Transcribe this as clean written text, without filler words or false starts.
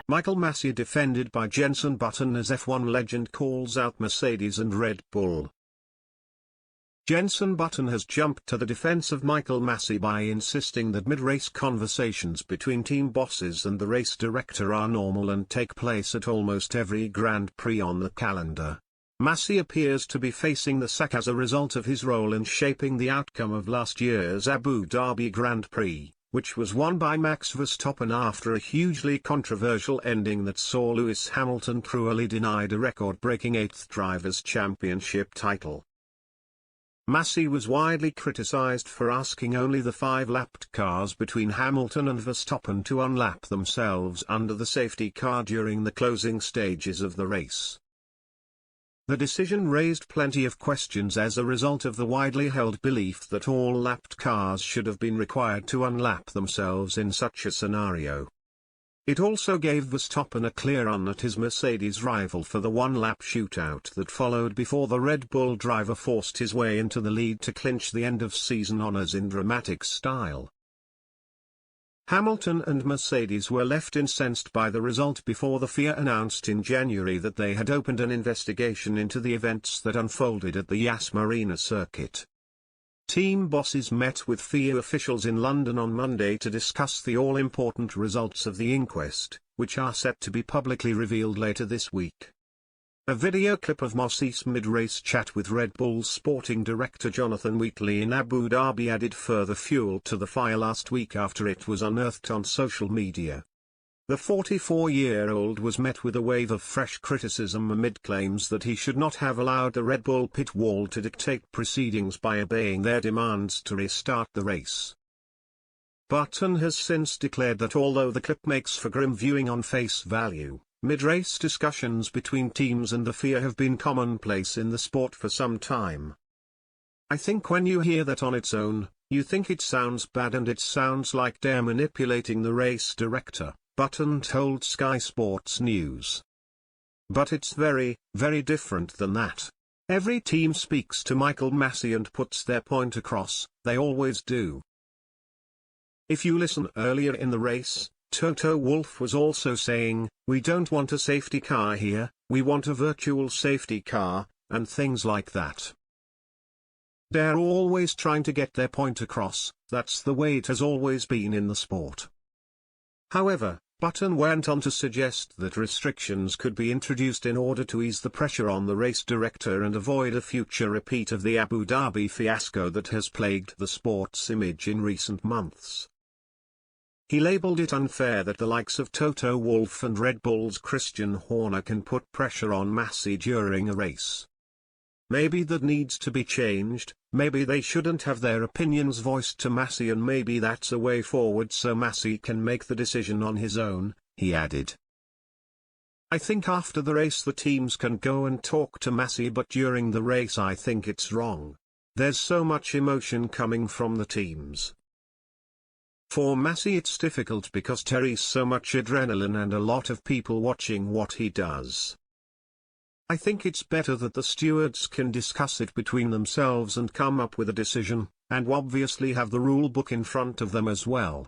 Michael Masi defended by Jenson Button as F1 legend calls out Mercedes and Red Bull. Jenson Button has jumped to the defense of Michael Masi by insisting that mid-race conversations between team bosses and the race director are normal and take place at almost every Grand Prix on the calendar. Masi appears to be facing the sack as a result of his role in shaping the outcome of last year's Abu Dhabi Grand Prix, which was won by Max Verstappen after a hugely controversial ending that saw Lewis Hamilton cruelly denied a record-breaking 8th Drivers' Championship title. Masi was widely criticized for asking only the 5-lapped cars between Hamilton and Verstappen to unlap themselves under the safety car during the closing stages of the race. The decision raised plenty of questions as a result of the widely held belief that all lapped cars should have been required to unlap themselves in such a scenario. It also gave Verstappen a clear run at his Mercedes rival for the one-lap shootout that followed before the Red Bull driver forced his way into the lead to clinch the end-of-season honors in dramatic style. Hamilton and Mercedes were left incensed by the result before the FIA announced in January that they had opened an investigation into the events that unfolded at the Yas Marina circuit. Team bosses met with FIA officials in London on Monday to discuss the all-important results of the inquest, which are set to be publicly revealed later this week. A video clip of Masi's mid-race chat with Red Bull's sporting director Jonathan Wheatley in Abu Dhabi added further fuel to the fire last week after it was unearthed on social media. The 44-year-old was met with a wave of fresh criticism amid claims that he should not have allowed the Red Bull pit wall to dictate proceedings by obeying their demands to restart the race. Button has since declared that although the clip makes for grim viewing on face value, mid-race discussions between teams and the FIA have been commonplace in the sport for some time. I think when you hear that on its own, you think it sounds bad and it sounds like they're manipulating the race director, Button told Sky Sports News. But it's very, very different than that. Every team speaks to Michael Masi and puts their point across, they always do. If you listen earlier in the race, Toto Wolff was also saying, "We don't want a safety car here, we want a virtual safety car," and things like that. They're always trying to get their point across, that's the way it has always been in the sport. However, Button went on to suggest that restrictions could be introduced in order to ease the pressure on the race director and avoid a future repeat of the Abu Dhabi fiasco that has plagued the sport's image in recent months. He labeled it unfair that the likes of Toto Wolff and Red Bull's Christian Horner can put pressure on Masi during a race. Maybe that needs to be changed, maybe they shouldn't have their opinions voiced to Masi, and maybe that's a way forward so Masi can make the decision on his own, he added. I think after the race the teams can go and talk to Masi, but during the race I think it's wrong. There's so much emotion coming from the teams. For Masi it's difficult because there's so much adrenaline and a lot of people watching what he does. I think it's better that the stewards can discuss it between themselves and come up with a decision, and obviously have the rule book in front of them as well.